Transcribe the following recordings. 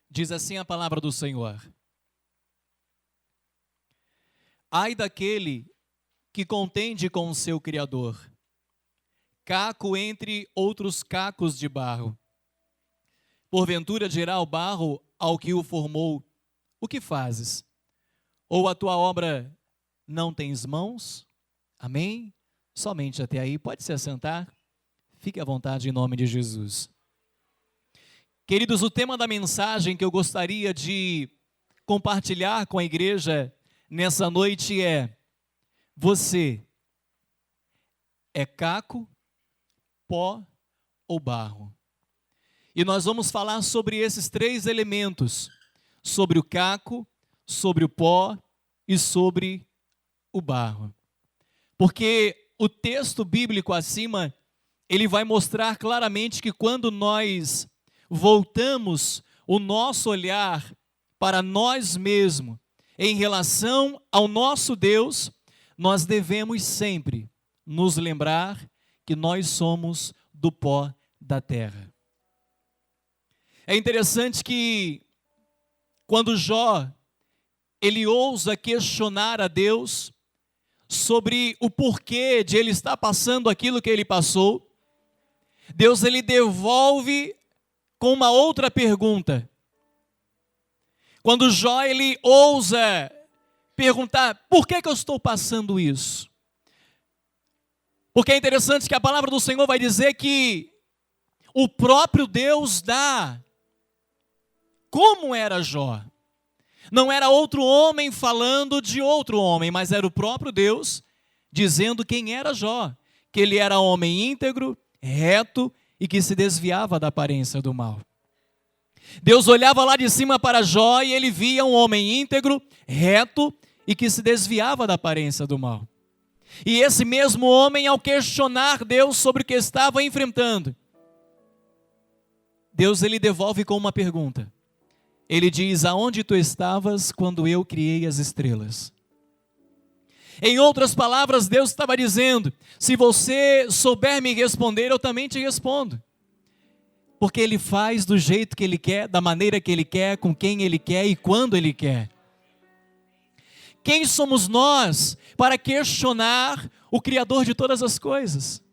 Diz assim a palavra do Senhor: ai daquele que contende com o seu Criador, caco entre outros cacos de barro. Porventura dirá o barro ao que o formou: o que fazes? Ou a tua obra não tens mãos? Amém? Somente até aí. Pode se assentar. Fique à vontade em nome de Jesus. Queridos, o tema da mensagem que eu gostaria de compartilhar com a igreja nessa noite é: você é caco, pó ou barro? E nós vamos falar sobre esses três elementos: sobre o caco, sobre o pó e sobre o barro. Porque o texto bíblico acima, ele vai mostrar claramente que quando nós voltamos o nosso olhar para nós mesmos em relação ao nosso Deus, nós devemos sempre nos lembrar que nós somos do pó da terra. É interessante que quando Jó, ele ousa questionar a Deus sobre o porquê de ele estar passando aquilo que ele passou, Deus ele devolve com uma outra pergunta. Quando Jó ele ousa perguntar: por que eu estou passando isso? Porque é interessante que a palavra do Senhor vai dizer que o próprio Deus dá. Como era Jó? Não era outro homem falando de outro homem, mas era o próprio Deus dizendo quem era Jó, que ele era homem íntegro, reto e que se desviava da aparência do mal. Deus olhava lá de cima para Jó e ele via um homem íntegro, reto e que se desviava da aparência do mal. E esse mesmo homem, ao questionar Deus sobre o que estava enfrentando, Deus ele devolve com uma pergunta. Ele diz: aonde tu estavas quando eu criei as estrelas? Em outras palavras, Deus estava dizendo: se você souber me responder, eu também te respondo. Porque Ele faz do jeito que Ele quer, da maneira que Ele quer, com quem Ele quer e quando Ele quer. Quem somos nós para questionar o Criador de todas as coisas?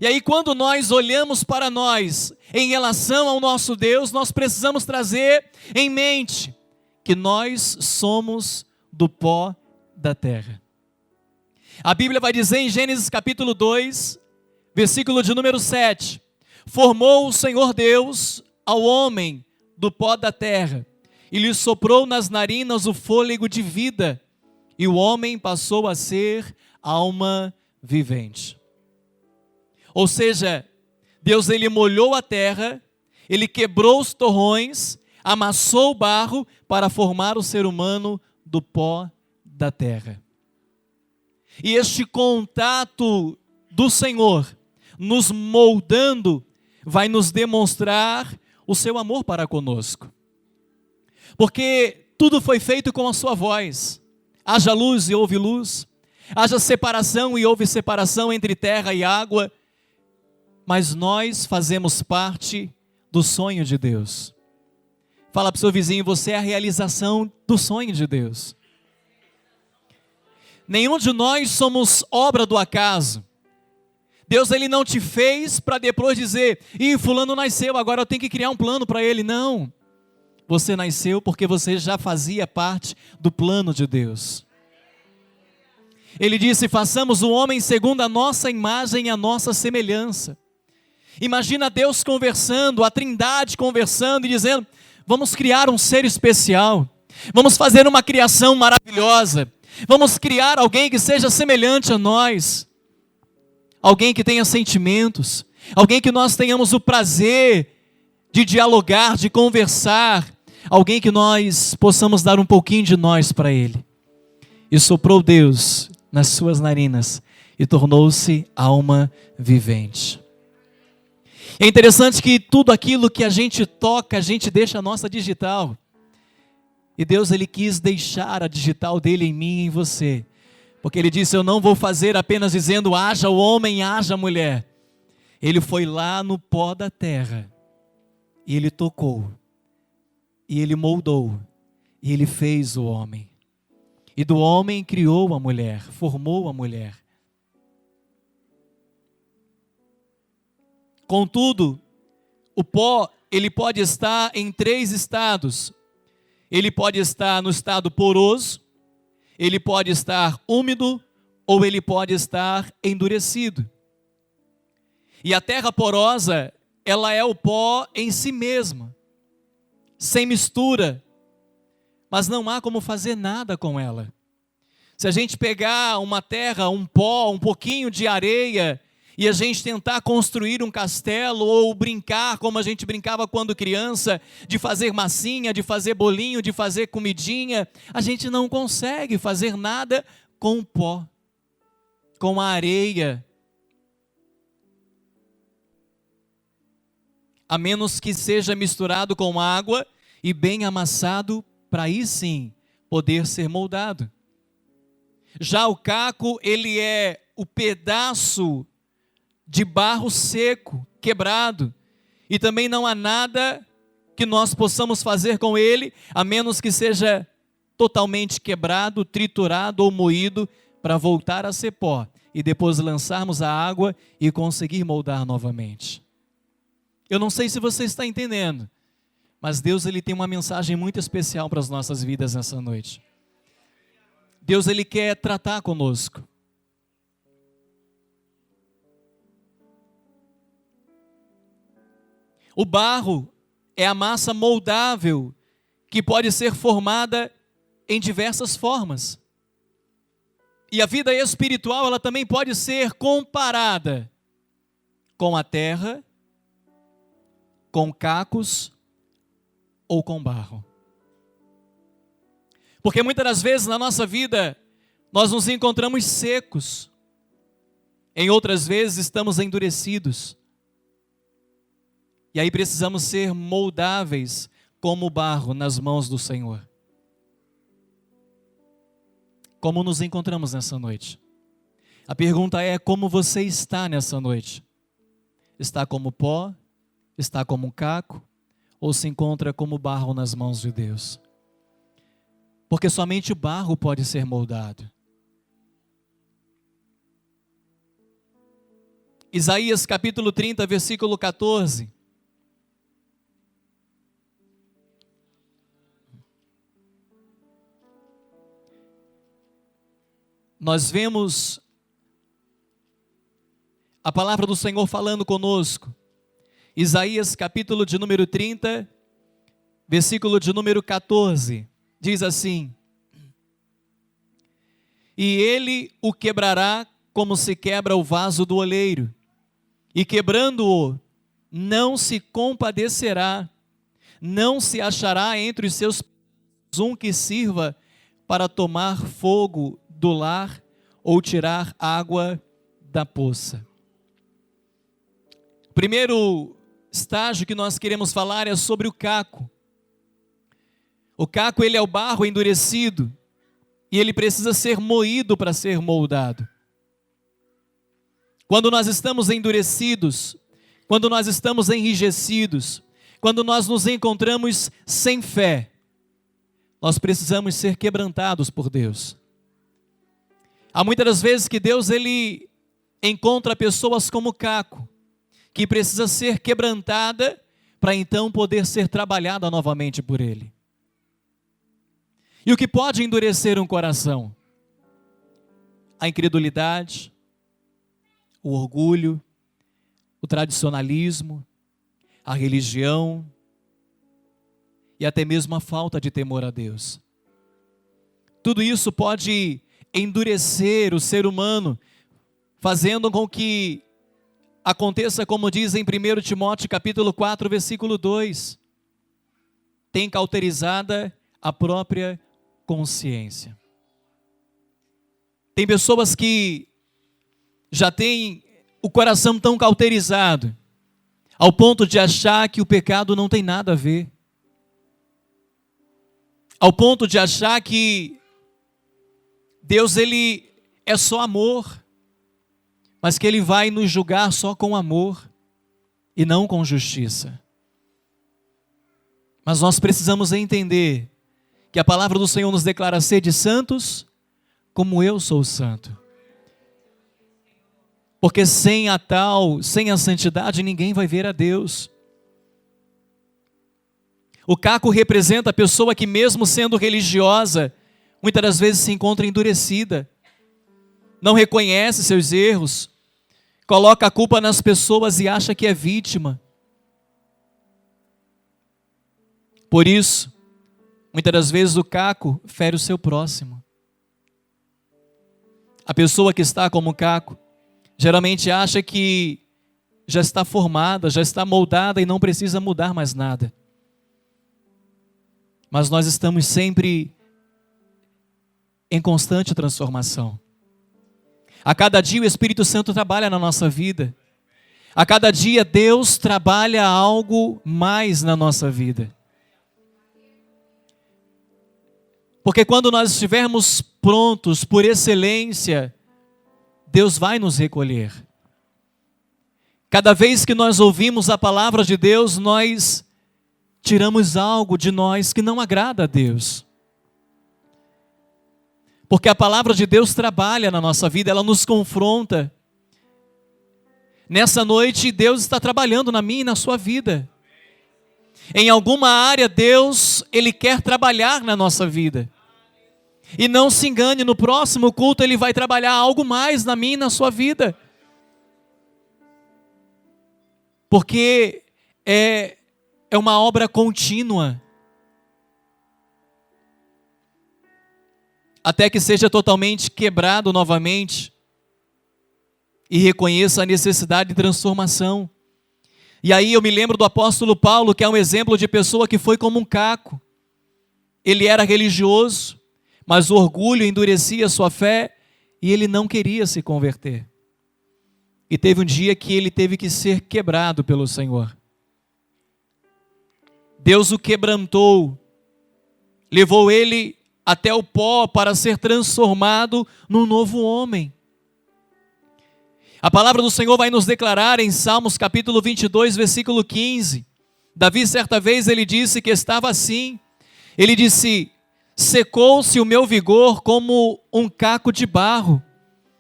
E aí, quando nós olhamos para nós em relação ao nosso Deus, nós precisamos trazer em mente que nós somos do pó da terra. A Bíblia vai dizer em Gênesis capítulo 2, versículo de número 7: formou o Senhor Deus ao homem do pó da terra, e lhe soprou nas narinas o fôlego de vida, e o homem passou a ser alma vivente. Ou seja, Deus ele molhou a terra, ele quebrou os torrões, amassou o barro para formar o ser humano do pó da terra. E este contato do Senhor nos moldando vai nos demonstrar o seu amor para conosco. Porque tudo foi feito com a sua voz. Haja luz e houve luz. Haja separação e houve separação entre terra e água. Mas nós fazemos parte do sonho de Deus. Fala para o seu vizinho: você é a realização do sonho de Deus. Nenhum de nós somos obra do acaso. Deus ele não te fez para depois dizer: ih, fulano nasceu, agora eu tenho que criar um plano para ele. Não. Você nasceu porque você já fazia parte do plano de Deus. Ele disse: façamos o homem segundo a nossa imagem e a nossa semelhança. Imagina Deus conversando, a Trindade conversando e dizendo: vamos criar um ser especial, vamos fazer uma criação maravilhosa, vamos criar alguém que seja semelhante a nós, alguém que tenha sentimentos, alguém que nós tenhamos o prazer de dialogar, de conversar, alguém que nós possamos dar um pouquinho de nós para ele. E soprou Deus nas suas narinas e tornou-se alma vivente. É interessante que tudo aquilo que a gente toca, a gente deixa a nossa digital. E Deus ele quis deixar a digital dele em mim e em você. Porque ele disse: eu não vou fazer apenas dizendo haja o homem, haja a mulher. Ele foi lá no pó da terra e ele tocou e Ele moldou, e Ele fez o homem. E do homem criou a mulher, formou a mulher. Contudo, o pó, ele pode estar em 3 estados. Ele pode estar no estado poroso, ele pode estar úmido, ou ele pode estar endurecido. E a terra porosa, ela é o pó em si mesma, sem mistura, mas não há como fazer nada com ela. Se a gente pegar uma terra, um pó, um pouquinho de areia, e a gente tentar construir um castelo, ou brincar como a gente brincava quando criança, de fazer massinha, de fazer bolinho, de fazer comidinha, a gente não consegue fazer nada com o pó, com a areia, a menos que seja misturado com água e bem amassado, para aí sim poder ser moldado. Já o caco, ele é o pedaço de barro seco, quebrado, e também não há nada que nós possamos fazer com ele, a menos que seja totalmente quebrado, triturado ou moído, para voltar a ser pó, e depois lançarmos a água e conseguir moldar novamente. Eu não sei se você está entendendo, mas Deus, ele tem uma mensagem muito especial para as nossas vidas nessa noite. Deus, ele quer tratar conosco. O barro é a massa moldável que pode ser formada em diversas formas. E a vida espiritual, ela também pode ser comparada com a terra, com cacos ou com barro. Porque muitas das vezes na nossa vida nós nos encontramos secos, em outras vezes estamos endurecidos. E aí precisamos ser moldáveis como o barro nas mãos do Senhor. Como nos encontramos nessa noite? A pergunta é: como você está nessa noite? Está como pó? Está como um caco? Ou se encontra como barro nas mãos de Deus? Porque somente o barro pode ser moldado. Isaías capítulo 30, versículo 14. Nós vemos a palavra do Senhor falando conosco. Isaías capítulo de número 30, versículo de número 14, diz assim: E ele o quebrará como se quebra o vaso do oleiro, e quebrando-o, não se compadecerá, não se achará entre os seus um que sirva para tomar fogo do lar ou tirar água da poça. O primeiro estágio que nós queremos falar é sobre o caco. O caco, ele é o barro endurecido e ele precisa ser moído para ser moldado. Quando nós estamos endurecidos, quando nós estamos enrijecidos, quando nós nos encontramos sem fé, nós precisamos ser quebrantados por Deus. Há muitas das vezes que Deus, ele encontra pessoas como caco, que precisa ser quebrantada para então poder ser trabalhada novamente por Ele. E o que pode endurecer um coração? A incredulidade, o orgulho, o tradicionalismo, a religião e até mesmo a falta de temor a Deus. Tudo isso pode endurecer o ser humano, fazendo com que aconteça como diz em 1 Timóteo capítulo 4, versículo 2, tem cauterizada a própria consciência. Tem pessoas que já têm o coração tão cauterizado, ao ponto de achar que o pecado não tem nada a ver, ao ponto de achar que Deus, ele é só amor, mas que ele vai nos julgar só com amor e não com justiça. Mas nós precisamos entender que a palavra do Senhor nos declara sede santos, como eu sou santo. Porque sem a santidade, ninguém vai ver a Deus. O caco representa a pessoa que, mesmo sendo religiosa, muitas das vezes se encontra endurecida, não reconhece seus erros, coloca a culpa nas pessoas e acha que é vítima. Por isso, muitas das vezes o caco fere o seu próximo. A pessoa que está como caco, geralmente acha que já está formada, já está moldada e não precisa mudar mais nada. Mas nós estamos sempre em constante transformação. A cada dia o Espírito Santo trabalha na nossa vida. A cada dia Deus trabalha algo mais na nossa vida. Porque quando nós estivermos prontos por excelência, Deus vai nos recolher. Cada vez que nós ouvimos a palavra de Deus, nós tiramos algo de nós que não agrada a Deus. Porque a palavra de Deus trabalha na nossa vida, ela nos confronta. Nessa noite, Deus está trabalhando na minha e na sua vida. Em alguma área, Deus, Ele quer trabalhar na nossa vida. E não se engane, no próximo culto Ele vai trabalhar algo mais na minha e na sua vida. Porque é uma obra contínua. Até que seja totalmente quebrado novamente e reconheça a necessidade de transformação. E aí eu me lembro do apóstolo Paulo, que é um exemplo de pessoa que foi como um caco. Ele era religioso, mas o orgulho endurecia sua fé e ele não queria se converter. E teve um dia que ele teve que ser quebrado pelo Senhor. Deus o quebrantou, levou ele até o pó para ser transformado num novo homem. A palavra do Senhor vai nos declarar em Salmos capítulo 22, versículo 15. Davi certa vez ele disse que estava assim. Ele disse: secou-se o meu vigor como um caco de barro,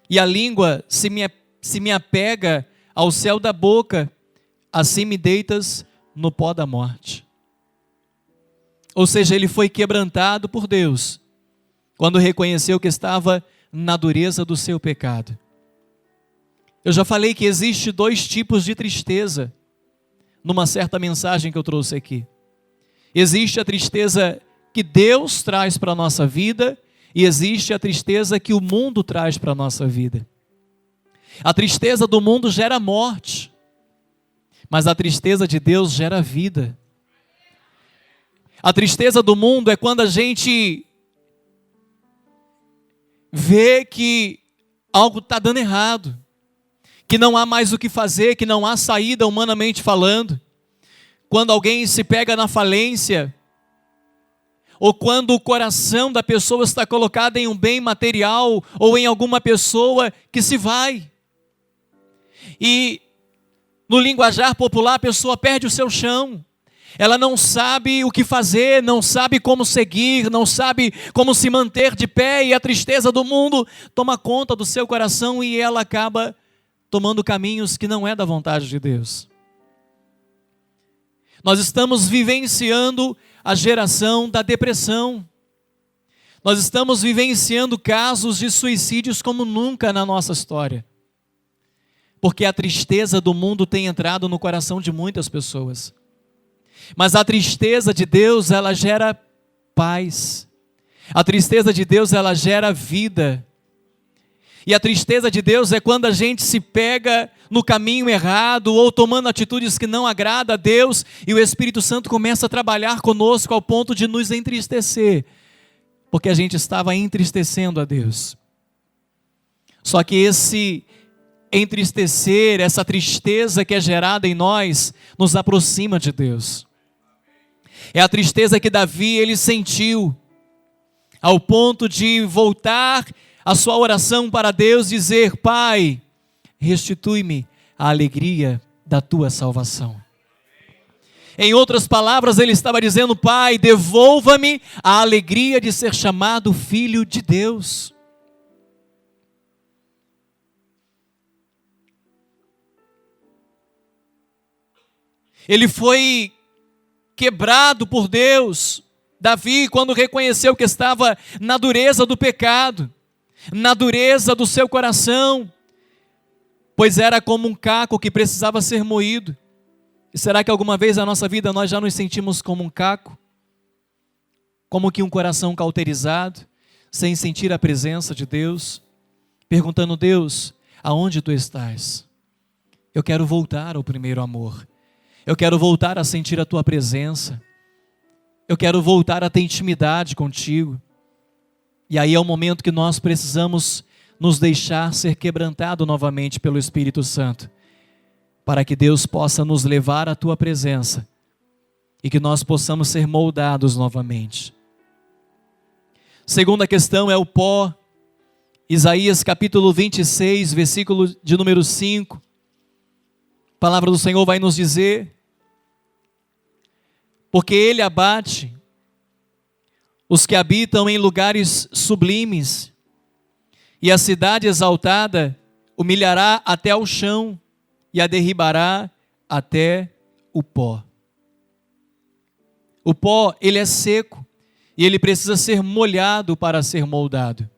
e a língua se me apega ao céu da boca, assim me deitas no pó da morte. Ou seja, ele foi quebrantado por Deus, quando reconheceu que estava na dureza do seu pecado. Eu já falei que existe 2 tipos de tristeza, numa certa mensagem que eu trouxe aqui. Existe a tristeza que Deus traz para a nossa vida, e existe a tristeza que o mundo traz para a nossa vida. A tristeza do mundo gera morte, mas a tristeza de Deus gera vida. A tristeza do mundo é quando a gente vê que algo está dando errado, que não há mais o que fazer, que não há saída humanamente falando. Quando alguém se pega na falência, ou quando o coração da pessoa está colocado em um bem material, ou em alguma pessoa que se vai. E no linguajar popular a pessoa perde o seu chão. Ela não sabe o que fazer, não sabe como seguir, não sabe como se manter de pé, e a tristeza do mundo toma conta do seu coração e ela acaba tomando caminhos que não é da vontade de Deus. Nós estamos vivenciando a geração da depressão. Nós estamos vivenciando casos de suicídios como nunca na nossa história. Porque a tristeza do mundo tem entrado no coração de muitas pessoas. Mas a tristeza de Deus, ela gera paz. A tristeza de Deus, ela gera vida. E a tristeza de Deus é quando a gente se pega no caminho errado, ou tomando atitudes que não agradam a Deus, e o Espírito Santo começa a trabalhar conosco ao ponto de nos entristecer, porque a gente estava entristecendo a Deus. Só que esse entristecer, essa tristeza que é gerada em nós, nos aproxima de Deus. É a tristeza que Davi, ele sentiu, ao ponto de voltar a sua oração para Deus, dizer: Pai, restitui-me a alegria da tua salvação. Em outras palavras, ele estava dizendo: Pai, devolva-me a alegria de ser chamado filho de Deus. Ele foi quebrado por Deus, Davi, quando reconheceu que estava na dureza do pecado, na dureza do seu coração, pois era como um caco que precisava ser moído. E será que alguma vez na nossa vida nós já nos sentimos como um caco? Como que um coração cauterizado, sem sentir a presença de Deus, perguntando: Deus, aonde tu estás? Eu quero voltar ao primeiro amor. Eu quero voltar a sentir a tua presença. Eu quero voltar a ter intimidade contigo. E aí é o momento que nós precisamos nos deixar ser quebrantado novamente pelo Espírito Santo, para que Deus possa nos levar à tua presença e que nós possamos ser moldados novamente. Segunda questão é o pó. Isaías capítulo 26, versículo de número 5. A palavra do Senhor vai nos dizer: porque Ele abate os que habitam em lugares sublimes, e a cidade exaltada humilhará até ao chão, e a derribará até o pó. O pó, ele é seco, e ele precisa ser molhado para ser moldado.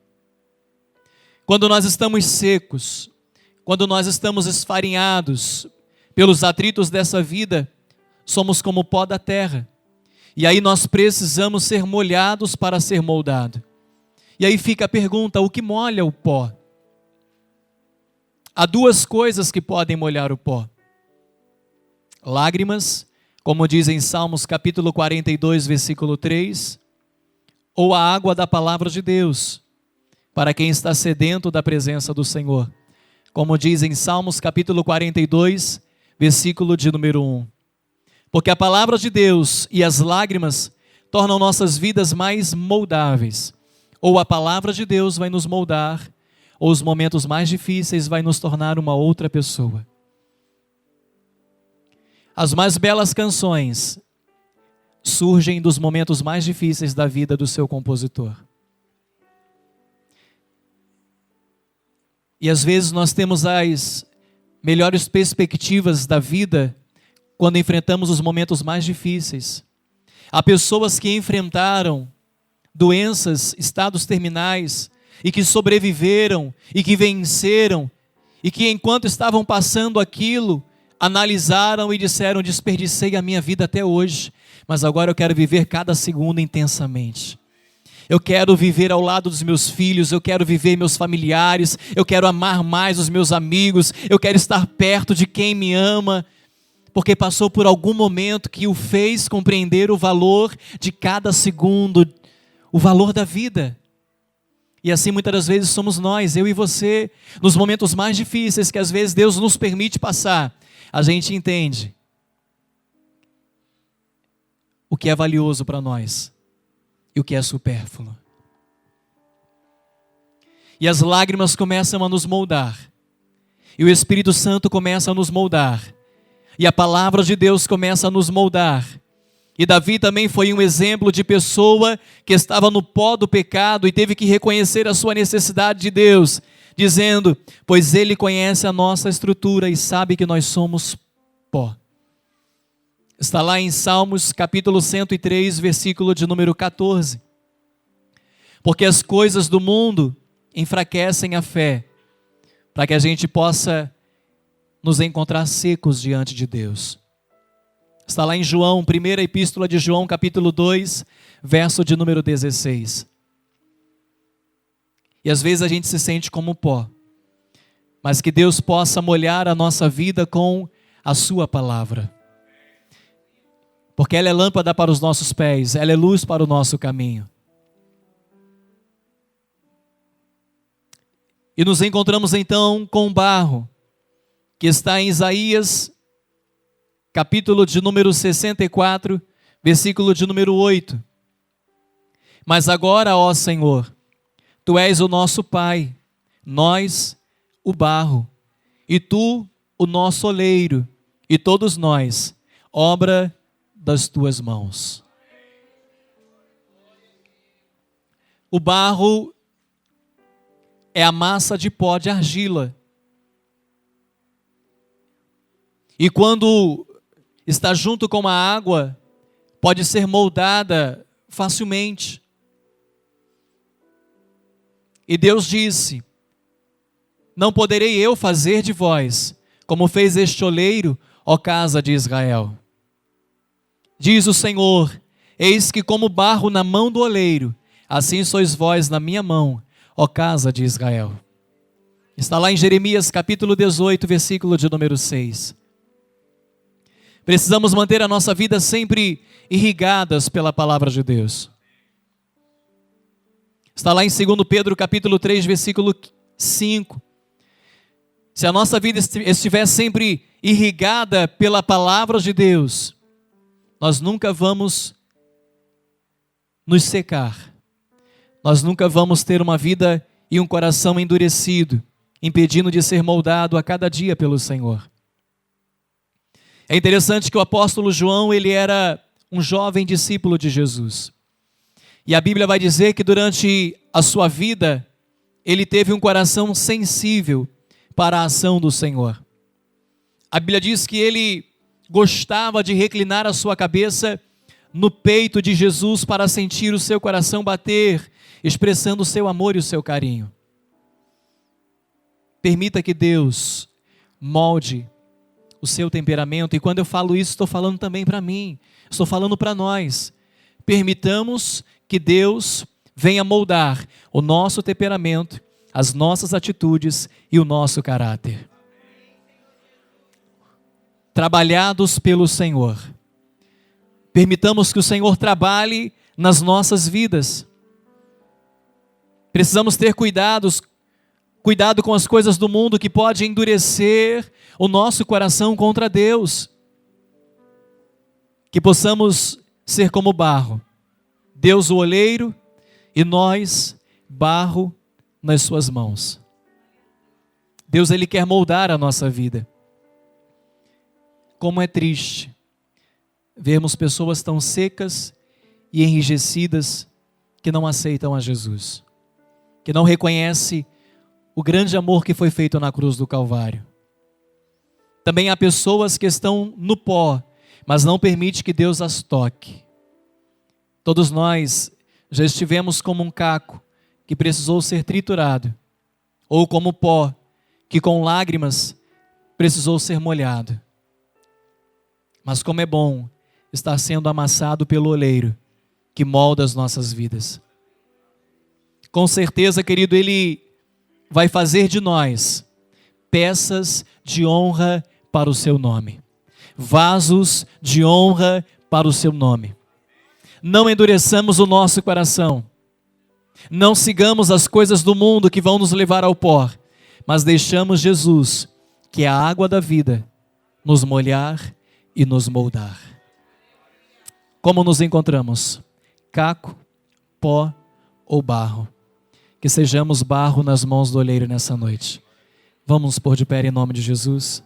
Quando nós estamos secos, quando nós estamos esfarinhados pelos atritos dessa vida, somos como o pó da terra. E aí nós precisamos ser molhados para ser moldado. E aí fica a pergunta: o que molha o pó? Há duas coisas que podem molhar o pó: lágrimas, como diz em Salmos capítulo 42, versículo 3, ou a água da palavra de Deus, para quem está sedento da presença do Senhor, como diz em Salmos capítulo 42, versículo de número 1. Porque a palavra de Deus e as lágrimas tornam nossas vidas mais moldáveis. Ou a palavra de Deus vai nos moldar, ou os momentos mais difíceis vai nos tornar uma outra pessoa. As mais belas canções surgem dos momentos mais difíceis da vida do seu compositor. E às vezes nós temos as melhores perspectivas da vida quando enfrentamos os momentos mais difíceis. Há pessoas que enfrentaram doenças, estados terminais, e que sobreviveram, e que venceram, e que enquanto estavam passando aquilo, analisaram e disseram: desperdicei a minha vida até hoje, mas agora eu quero viver cada segundo intensamente. Eu quero viver ao lado dos meus filhos, eu quero viver meus familiares, eu quero amar mais os meus amigos, eu quero estar perto de quem me ama, porque passou por algum momento que o fez compreender o valor de cada segundo, o valor da vida. E assim muitas das vezes somos nós, eu e você, nos momentos mais difíceis que às vezes Deus nos permite passar, a gente entende o que é valioso para nós e o que é supérfluo. E as lágrimas começam a nos moldar, e o Espírito Santo começa a nos moldar, e a palavra de Deus começa a nos moldar. E Davi também foi um exemplo de pessoa que estava no pó do pecado e teve que reconhecer a sua necessidade de Deus, dizendo: pois Ele conhece a nossa estrutura e sabe que nós somos pó. Está lá em Salmos capítulo 103, versículo de número 14. Porque as coisas do mundo enfraquecem a fé, para que a gente possa nos encontrar secos diante de Deus. Está lá em João, primeira epístola de João, capítulo 2, verso de número 16. E às vezes a gente se sente como pó, mas que Deus possa molhar a nossa vida com a sua palavra. Porque ela é lâmpada para os nossos pés, ela é luz para o nosso caminho. E nos encontramos então com o barro, que está em Isaías, capítulo de número 64, versículo de número 8. Mas agora, ó Senhor, Tu és o nosso Pai, nós o barro, e Tu o nosso oleiro, e todos nós, obra das tuas mãos. O barro é a massa de pó de argila. E quando está junto com a água, pode ser moldada facilmente. E Deus disse: não poderei eu fazer de vós como fez este oleiro, ó casa de Israel. Diz o Senhor: eis que como barro na mão do oleiro, assim sois vós na minha mão, ó casa de Israel. Está lá em Jeremias capítulo 18, versículo de número 6. Precisamos manter a nossa vida sempre irrigadas pela palavra de Deus. Está lá em 2 Pedro capítulo 3, versículo 5. Se a nossa vida estiver sempre irrigada pela palavra de Deus, nós nunca vamos nos secar. Nós nunca vamos ter uma vida e um coração endurecido, impedindo de ser moldado a cada dia pelo Senhor. É interessante que o apóstolo João, ele era um jovem discípulo de Jesus. E a Bíblia vai dizer que durante a sua vida, ele teve um coração sensível para a ação do Senhor. A Bíblia diz que ele gostava de reclinar a sua cabeça no peito de Jesus para sentir o seu coração bater, expressando o seu amor e o seu carinho. Permita que Deus molde o seu temperamento, e quando eu falo isso, estou falando também para mim, estou falando para nós. Permitamos que Deus venha moldar o nosso temperamento, as nossas atitudes e o nosso caráter. Trabalhados pelo Senhor. Permitamos que o Senhor trabalhe nas nossas vidas. Precisamos ter cuidado com as coisas do mundo que pode endurecer o nosso coração contra Deus. Que possamos ser como barro, Deus o oleiro e nós barro nas suas mãos. Deus, Ele quer moldar a nossa vida. Como é triste vermos pessoas tão secas e enrijecidas que não aceitam a Jesus, que não reconhecem o grande amor que foi feito na cruz do Calvário. Também há pessoas que estão no pó, mas não permite que Deus as toque. Todos nós já estivemos como um caco que precisou ser triturado, ou como pó que com lágrimas precisou ser molhado. Mas como é bom estar sendo amassado pelo oleiro que molda as nossas vidas. Com certeza, querido, Ele vai fazer de nós peças de honra para o seu nome, vasos de honra para o seu nome. Não endureçamos o nosso coração, não sigamos as coisas do mundo que vão nos levar ao pó, mas deixamos Jesus, que é a água da vida, nos molhar e nos moldar. Como nos encontramos? Caco, pó ou barro? Que sejamos barro nas mãos do oleiro nessa noite. Vamos nos pôr de pé em nome de Jesus.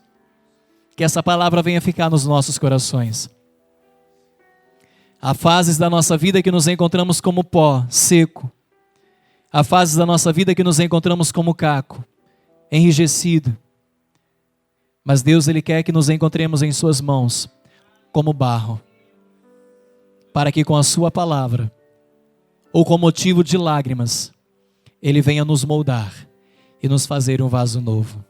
Que essa palavra venha ficar nos nossos corações. Há fases da nossa vida que nos encontramos como pó, seco. Há fases da nossa vida que nos encontramos como caco, enrijecido. Mas Deus, Ele quer que nos encontremos em suas mãos como barro, para que com a sua palavra, ou com motivo de lágrimas, Ele venha nos moldar e nos fazer um vaso novo.